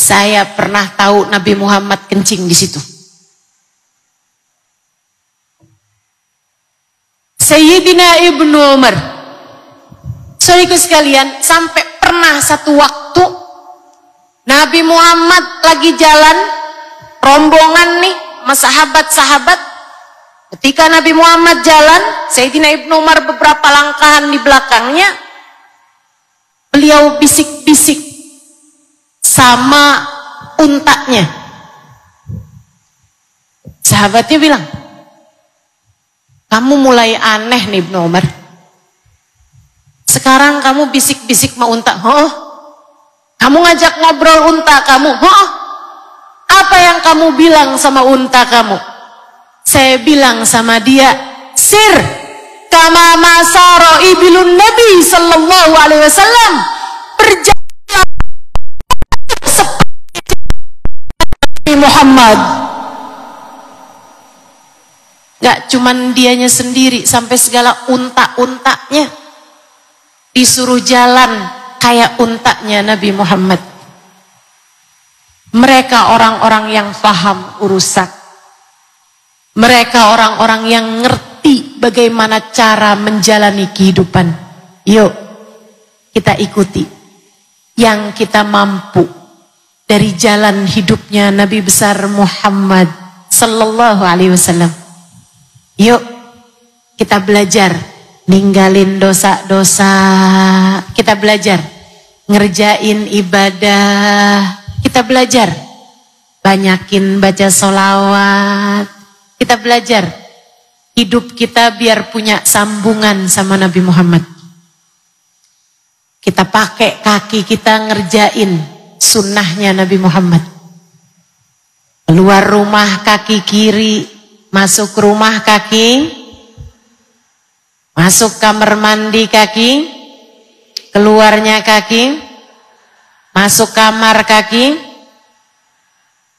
Saya pernah tahu Nabi Muhammad kencing di situ. Sayyidina Ibnu Umar, saudaraku sekalian, sampai pernah satu waktu Nabi Muhammad lagi jalan rombongan nih sama sahabat-sahabat. Ketika Nabi Muhammad jalan, Sayyidina Ibnu Umar beberapa langkahan di belakangnya, beliau bisik-bisik sama untanya. Sahabatnya bilang, kamu mulai aneh nih Ibnu Umar. Sekarang kamu bisik-bisik mau unta. Oh, kamu ngajak ngobrol unta kamu. Oh, apa yang kamu bilang sama unta kamu? Saya bilang sama dia, sir, kama masara ibilun Nabi sallallahu alaihi wasallam, berjalan seperti Muhammad. Gak cuman dianya sendiri, sampai segala unta-untanya disuruh jalan kayak untanya Nabi Muhammad. Mereka orang-orang yang paham urusan. Mereka orang-orang yang ngerti bagaimana cara menjalani kehidupan. Yuk, kita ikuti yang kita mampu dari jalan hidupnya Nabi besar Muhammad sallallahu alaihi wasallam. Yuk, kita belajar ninggalin dosa-dosa. Kita belajar ngerjain ibadah. Kita belajar banyakin baca sholawat. Kita belajar hidup kita biar punya sambungan sama Nabi Muhammad. Kita pakai kaki kita ngerjain sunnahnya Nabi Muhammad. Keluar rumah kaki kiri, masuk rumah kaki, masuk kamar mandi kaki, keluarnya kaki, masuk kamar kaki,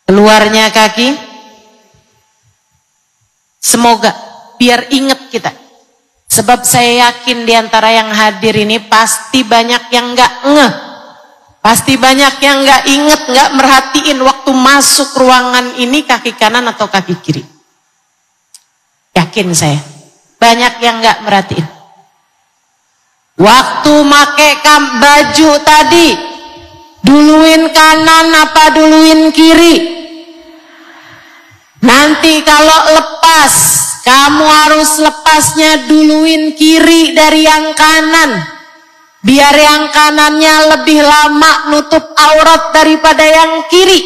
keluarnya kaki. Semoga biar ingat kita. Sebab saya yakin diantara yang hadir ini pasti banyak yang gak ngeh. Pasti banyak yang gak inget, gak merhatiin waktu masuk ruangan ini kaki kanan atau kaki kiri. Yakin saya. Banyak yang gak merhatiin. Waktu make baju tadi, duluin kanan apa duluin kiri? Nanti kalau lepas, kamu harus lepasnya duluin kiri dari yang kanan. Biar yang kanannya lebih lama nutup aurat daripada yang kiri.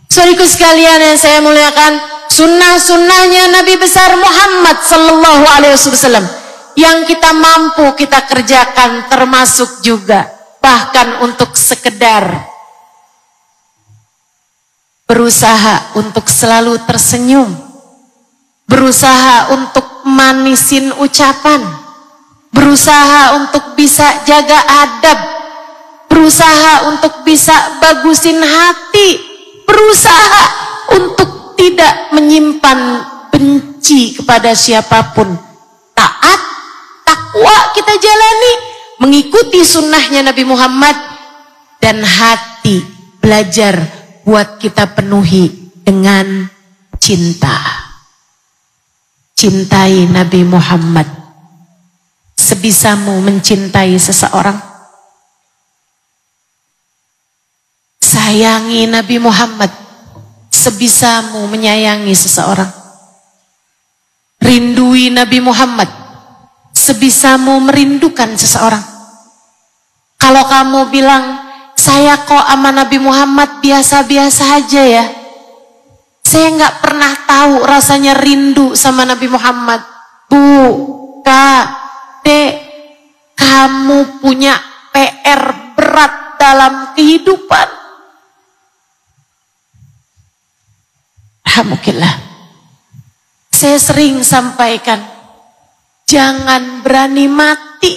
Saudaraku sekalian yang saya muliakan, sunnah-sunnahnya Nabi besar Muhammad sallallahu alaihi wasallam yang kita mampu kita kerjakan, termasuk juga bahkan untuk sekedar berusaha untuk selalu tersenyum, berusaha untuk manisin ucapan, berusaha untuk bisa jaga adab, berusaha untuk bisa bagusin hati, berusaha untuk tidak menyimpan benci kepada siapapun. Taat, takwa kita jalani, mengikuti sunnahnya Nabi Muhammad, dan hati belajar buat kita penuhi dengan cinta. Cintai Nabi Muhammad. Sebisamu mencintai seseorang, Sayangi Nabi Muhammad sebisamu menyayangi seseorang. Rindui Nabi Muhammad sebisamu merindukan seseorang. Kalau kamu bilang, saya kok sama Nabi Muhammad biasa-biasa aja ya, saya nggak pernah tahu rasanya rindu sama Nabi Muhammad. Bu, Kak, Dek, kamu punya PR berat dalam kehidupan. Alhamdulillah. Saya sering sampaikan, jangan berani mati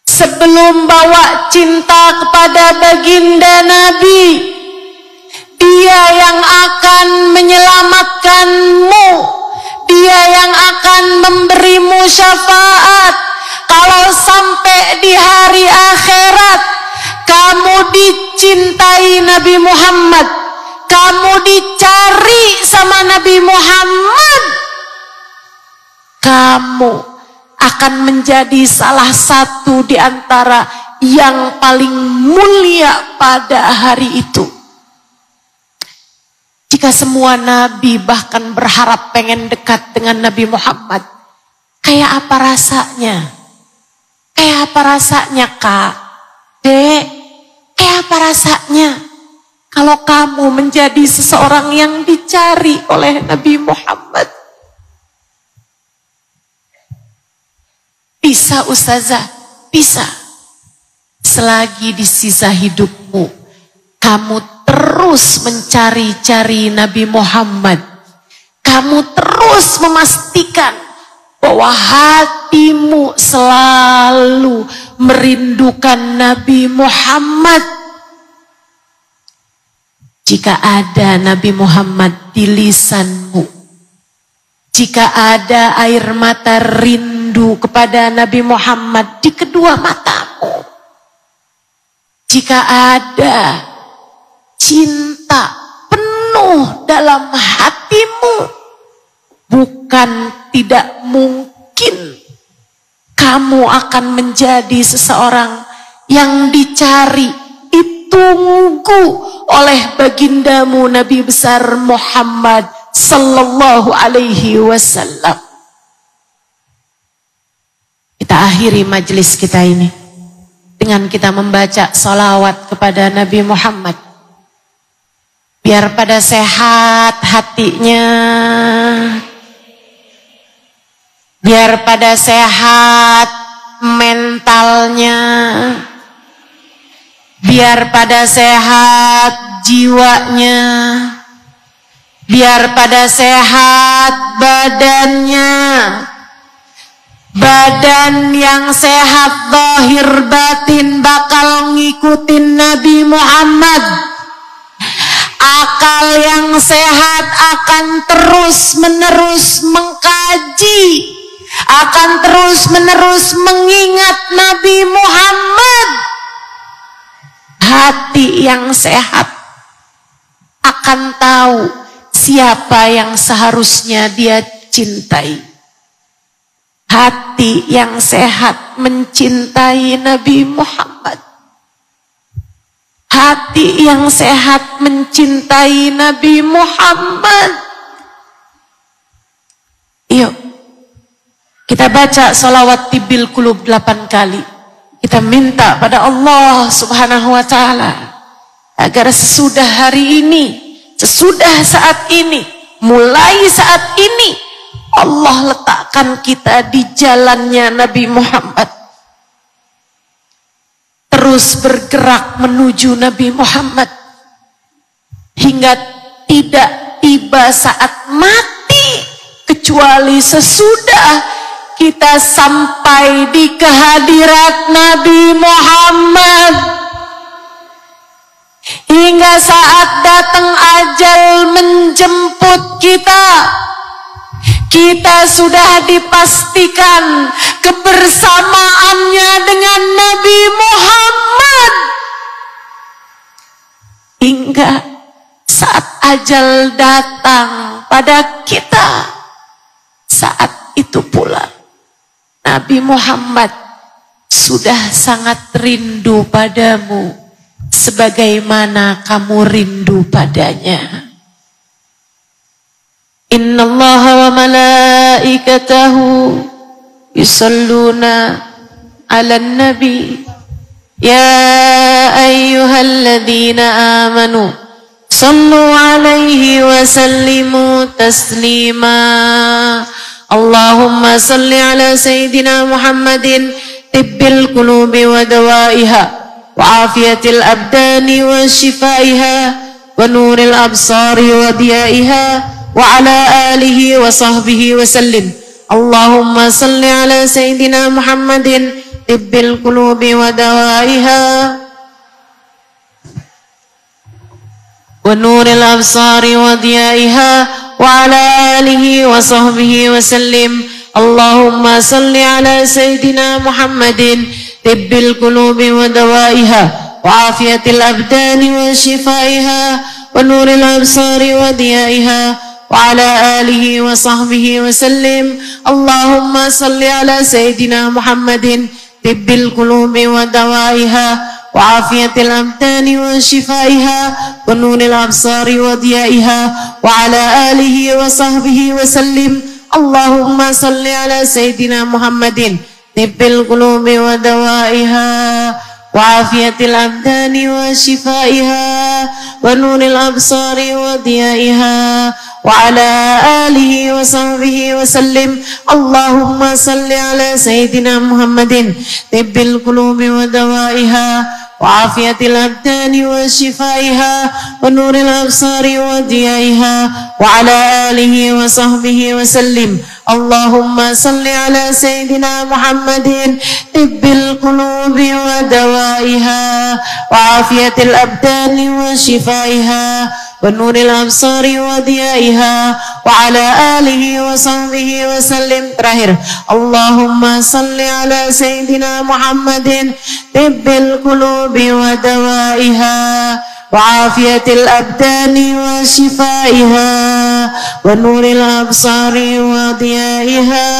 sebelum bawa cinta kepada baginda Nabi. Dia yang akan menyelamatkanmu. Dia yang akan memberimu syafaat. Kalau sampai di hari akhirat kamu dicintai Nabi Muhammad, kamu dicari sama Nabi Muhammad, kamu akan menjadi salah satu di antara yang paling mulia pada hari itu. Jika semua nabi bahkan berharap pengen dekat dengan Nabi Muhammad, kayak apa rasanya? Kayak apa rasanya, Kak? Dek, kayak apa rasanya kalau kamu menjadi seseorang yang dicari oleh Nabi Muhammad? Bisa, Ustazah, bisa. Selagi di sisa hidupmu, kamu terus mencari-cari Nabi Muhammad. Kamu terus memastikan bahwa hatimu selalu merindukan Nabi Muhammad. Jika ada Nabi Muhammad di lisanmu, jika ada air mata rindu kepada Nabi Muhammad di kedua matamu, jika ada cinta penuh dalam hatimu, bukan tidak mungkin kamu akan menjadi seseorang yang dicari, ditunggu oleh bagindamu Nabi besar Muhammad sallallahu alaihi wasallam. Kita akhiri majelis kita ini dengan kita membaca salawat kepada Nabi Muhammad. Biar pada sehat hatinya, biar pada sehat mentalnya, biar pada sehat jiwanya, biar pada sehat badannya. Badan yang sehat zahir batin bakal ngikutin Nabi Muhammad. Akal yang sehat akan terus menerus mengkaji, akan terus menerus mengingat Nabi Muhammad. Hati yang sehat akan tahu siapa yang seharusnya dia cintai. Hati yang sehat mencintai Nabi Muhammad. Hati yang sehat mencintai Nabi Muhammad. Yuk, kita baca salawat tibil kulub 8 kali. Kita minta pada Allah subhanahu wa ta'ala agar sesudah hari ini, sesudah saat ini, mulai saat ini, Allah letakkan kita di jalannya Nabi Muhammad. Terus bergerak menuju Nabi Muhammad hingga tidak tiba saat mati, kecuali sesudah kita sampai di kehadirat Nabi Muhammad. Hingga saat datang ajal menjemput kita, kita sudah dipastikan kebersamaannya dengan Nabi Muhammad. Hingga saat ajal datang pada kita, saat itu pula Nabi Muhammad sudah sangat rindu padamu, sebagaimana kamu rindu padanya. Innallaha wa malaikatahu yusalluna 'alan nabi ya ayyuhalladzina amanu sallu 'alaihi wa sallimu taslima. Allahumma salli 'ala sayyidina Muhammadin tibbil qulubi wa dawaiha wa afiyatil abdani wa shifaiha wa nuril absari wa diyaiha wa ala alihi wa sahbihi wa sallim. Allahumma salli ala sayyidina Muhammadin tibbil qulubi wa dawaiha wa nuril absari wa diyaiha wa ala alihi wa sahbihi wa sallim. Allahumma salli ala sayyidina Muhammadin tibbil qulubi wa dawaiha wa afiyatil abdani wa shifaiha wa nuril absari wa diyaiha wa ala alihi wa sahbihi wa sallim. Allahumma salli ala sayyidina Muhammadin tibbil qulubi wa dawaiha wa afiyatil abdani wa shifaiha wa nuril absari wa diyaiha wa ala alihi wa sahbihi wa sallim. Allahumma salli ala sayyidina Muhammadin tibbil qulubi wa dawaiha wa afiyatil abdani wa shifaiha wa nuril absari wa diyaiha wa ala alihi wa sahbihi wa sallim. Allahumma salli ala sayyidina Muhammadin tibbil qulubi wa dawaiha wa afiyatil abdani wa shifaiha wa nuril absari wa diyaiha wa ala alihi wa sahbihi wa sallim. Allahumma salli ala sayyidina Muhammadin tibbil qulubi wa dawaiha wa afiyatil abdani wa shifaiha wa nuril absari wa diyaiha wa ala alihi wa sahbihi wa sallim. Terakhir, Allahumma salli ala sayyidina Muhammadin tibbil qulubi wa dawaiha wa afiyatil abdani wa shifaiha wa nuril absari wa diyaiha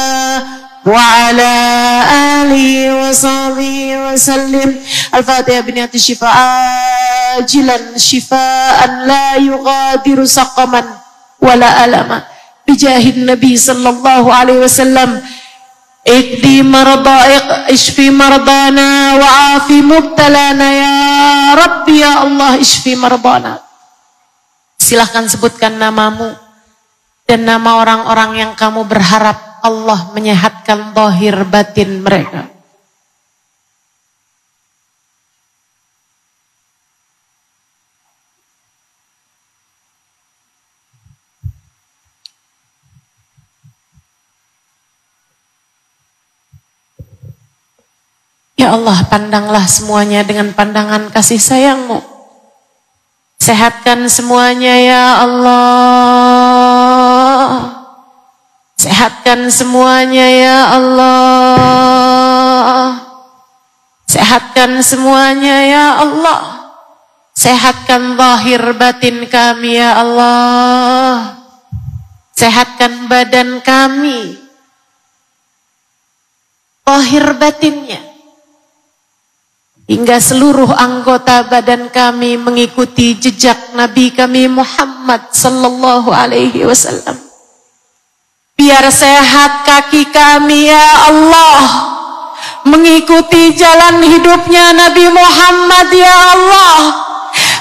wa ala alihi wa sahbihi wa sallim. Al-Fatihah biniyati shifaa ajilan shifaan la yughadiru saqaman wala alama bijahin nabi sallallahu alaihi wasallam. Ikdi maradaik ishfi mardana wa afi mubtalana ya Rabbi ya Allah ishfi mardana. Silahkan sebutkan namamu dan nama orang-orang yang kamu berharap Allah menyehatkan zahir batin mereka. Ya Allah, pandanglah semuanya dengan pandangan kasih sayang-Mu. Sehatkan semuanya ya Allah. Sehatkan semuanya ya Allah. Sehatkan semuanya ya Allah. Sehatkan zahir batin kami ya Allah. Sehatkan badan kami, zahir batinnya, hingga seluruh anggota badan kami mengikuti jejak Nabi kami Muhammad sallallahu alaihi wasallam. Biar sehat kaki kami ya Allah, mengikuti jalan hidupnya Nabi Muhammad ya Allah.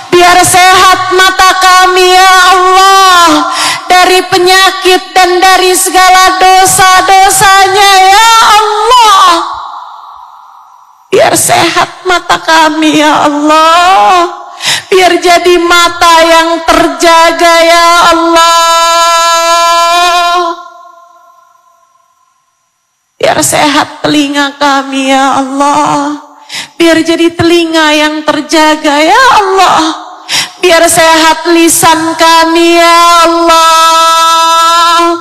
Biar sehat mata kami ya Allah, dari penyakit dan dari segala dosa-dosanya ya Allah. Biar sehat mata kami ya Allah. Biar jadi mata yang terjaga ya Allah. Biar sehat telinga kami ya Allah. Biar jadi telinga yang terjaga ya Allah. Biar sehat lisan kami ya Allah,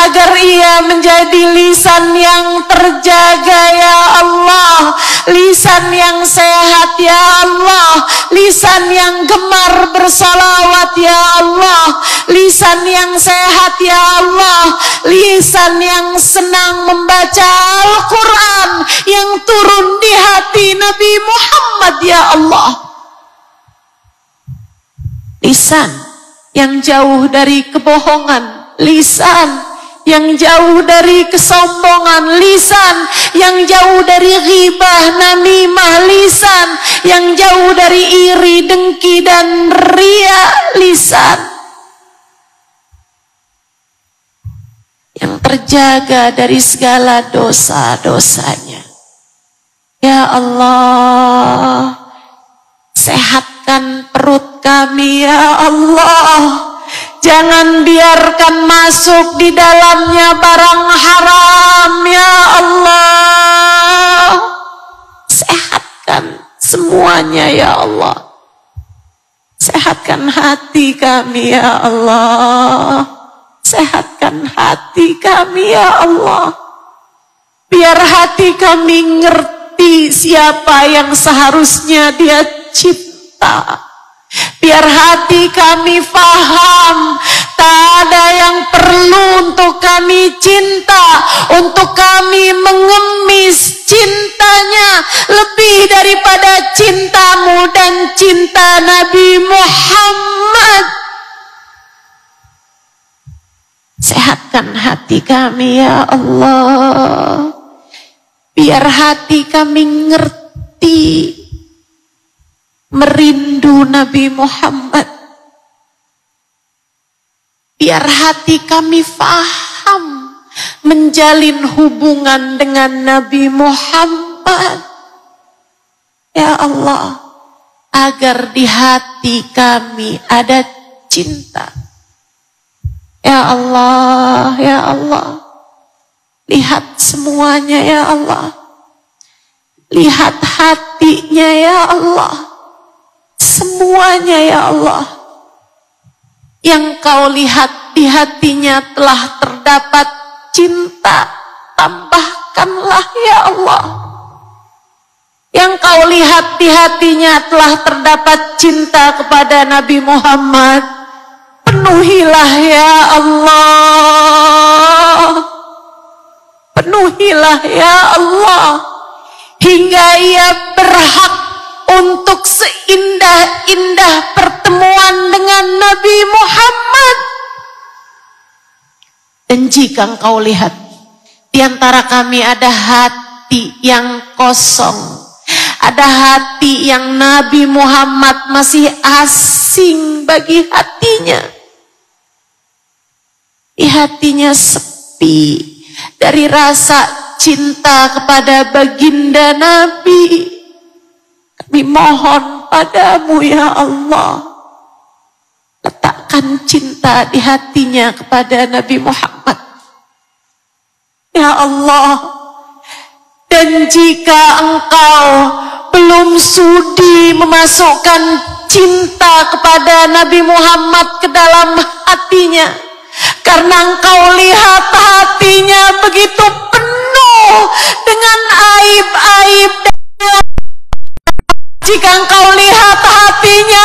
agar ia menjadi lisan yang terjaga ya Allah, lisan yang sehat ya Allah, lisan yang gemar bersalawat ya Allah, lisan yang sehat ya Allah, lisan yang senang membaca Al-Quran yang turun di hati Nabi Muhammad ya Allah. lisan yang jauh dari kebohongan, lisan yang jauh dari kesombongan, lisan yang jauh dari ghibah, namimah, lisan yang jauh dari iri, dengki dan ria, lisan yang terjaga dari segala dosa-dosanya. Ya Allah, sehatkan perut kami ya Allah. Jangan biarkan masuk di dalamnya barang haram ya Allah. Sehatkan semuanya ya Allah. Sehatkan hati kami ya Allah. Sehatkan hati kami ya Allah. Biar hati kami ngerti siapa yang seharusnya dia cinta. Biar hati kami faham, tak ada yang perlu untuk kami cinta, untuk kami mengemis cintanya lebih daripada cintamu dan cinta Nabi Muhammad. Sehatkan hati kami ya Allah. Biar hati kami ngerti, merindu Nabi Muhammad. Biar hati kami faham menjalin hubungan dengan Nabi Muhammad. Ya Allah, agar di hati kami ada cinta. Ya Allah, ya Allah. Lihat semuanya ya Allah. Lihat hatinya ya Allah. Semuanya ya Allah. Yang kau lihat di hatinya telah terdapat cinta, tambahkanlah ya Allah. Yang kau lihat di hatinya telah terdapat cinta kepada Nabi Muhammad, penuhilah ya Allah. Penuhilah ya Allah. Hingga ia berhak untuk seindah-indah pertemuan dengan Nabi Muhammad. Dan jika engkau lihat di antara kami ada hati yang kosong, ada hati yang Nabi Muhammad masih asing bagi hatinya, di hatinya sepi dari rasa cinta kepada baginda Nabi, kami mohon padamu ya Allah, letakkan cinta di hatinya kepada Nabi Muhammad ya Allah. Dan jika engkau belum sudi memasukkan cinta kepada Nabi Muhammad ke dalam hatinya, karena engkau lihat hatinya begitu penuh dengan aib-aib, jika engkau lihat hatinya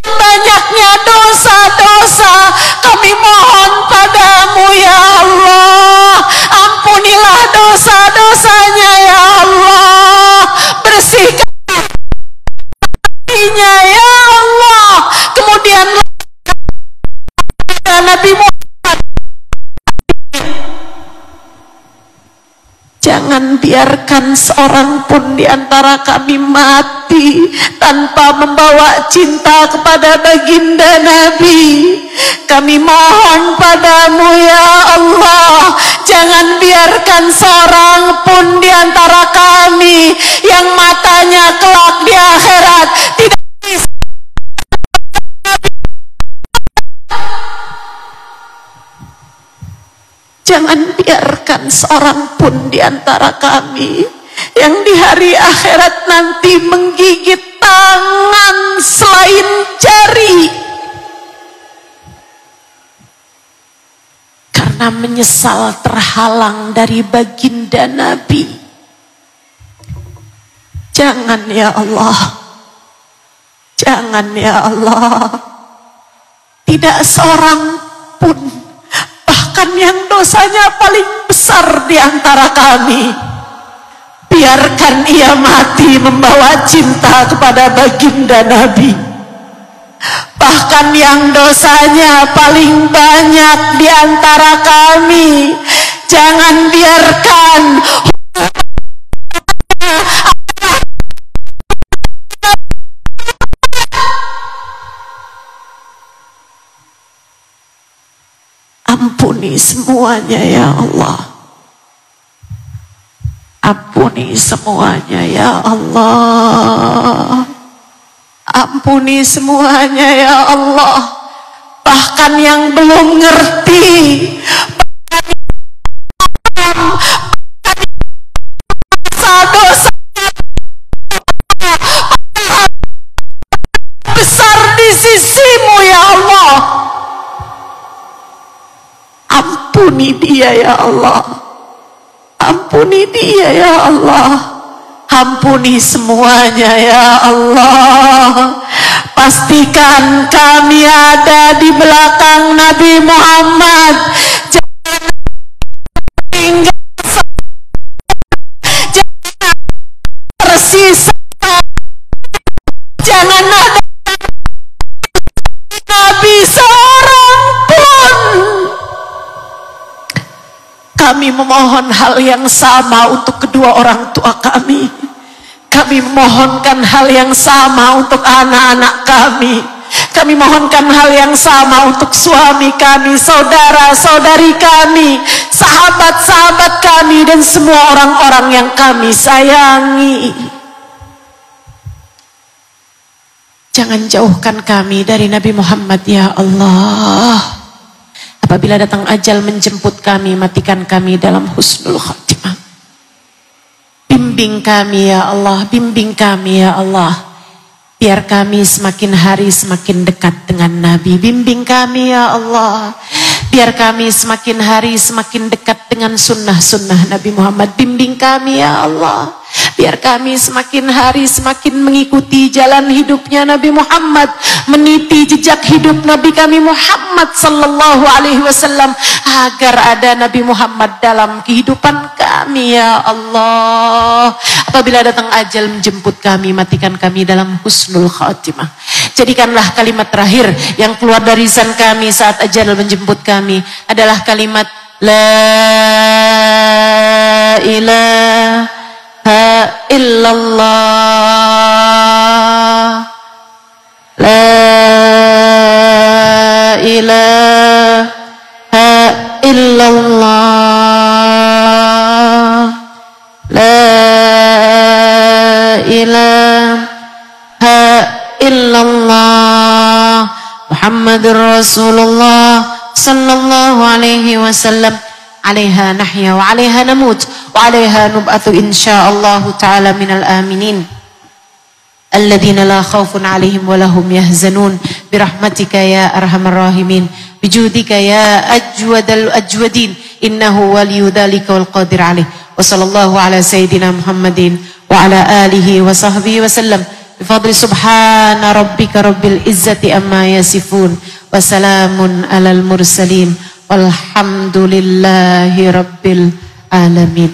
banyaknya dosa-dosa, kami mohon padamu ya Allah, ampunilah dosa-dosanya ya Allah, bersihkan hatinya ya Allah. Kemudian Nabi Muhammad, jangan biarkan seorang pun di antara kami mati tanpa membawa cinta kepada baginda Nabi. Kami mohon padamu ya Allah, jangan biarkan seorang pun di antara kami yang matanya kelak di akhirat tidak bisa. Jangan biarkan seorang pun di antara kami yang di hari akhirat nanti menggigit tangan selain jari karena menyesal terhalang dari baginda Nabi. Jangan ya Allah, jangan ya Allah. Tidak seorang pun, bahkan yang dosanya paling besar di antara kami, biarkan ia mati membawa cinta kepada baginda Nabi. bahkan yang dosanya paling banyak di antara kami. Jangan biarkan ampuni semuanya ya Allah. Ampuni semuanya ya Allah. Ampuni semuanya ya Allah. Bahkan yang belum ngerti, dosa besar di sisimu ya Allah. Ampuni dia ya Allah. Ampuni dia ya Allah. Ampuni semuanya ya Allah. Pastikan kami ada di belakang Nabi Muhammad. Jangan tinggal, jangan tersisa, jangan ada Nabi seorang pun. Kami memohon hal yang sama untuk kedua orang tua kami. Kami memohonkan hal yang sama untuk anak-anak kami. Kami mohonkan hal yang sama untuk suami kami, saudara-saudari kami, sahabat-sahabat kami, dan semua orang-orang yang kami sayangi. Jangan jauhkan kami dari Nabi Muhammad ya Allah. Apabila datang ajal menjemput kami, matikan kami dalam husnul khatimah. Bimbing kami ya Allah, bimbing kami ya Allah. Biar kami semakin hari semakin dekat dengan Nabi. Bimbing kami ya Allah. Biar kami semakin hari semakin dekat dengan sunnah-sunnah Nabi Muhammad. Bimbing kami ya Allah. Biar kami semakin hari semakin mengikuti jalan hidupnya Nabi Muhammad, meniti jejak hidup Nabi kami Muhammad sallallahu alaihi wasallam, agar ada Nabi Muhammad dalam kehidupan kami ya Allah. Apabila datang ajal menjemput kami, matikan kami dalam husnul khatimah. Jadikanlah kalimat terakhir yang keluar dari lisan kami saat ajal menjemput kami adalah kalimat la ilaha illallah, la ilaha illallah, la ilaha illallah, Muhammadur Rasulullah sallallahu alaihi wasallam. Alaiha nahya wa alaiha namut wa alaiha nub'atsu insyaallah ta'ala minal aminin alladzina la khaufun alaihim wa lahum yahzanun birahmatika ya arhamar rahimin bijudika ya ajwadal ajwadin innahu waliyyu dzalika wal qadir alaih. Wa sallallahu ala sayyidina Muhammadin wa ala alihi wa sahbihi wa sallam bi fadli subhana rabbika rabbil izzati amma yasifun wa salamun alal mursalin walhamdulillahi rabbil alamin.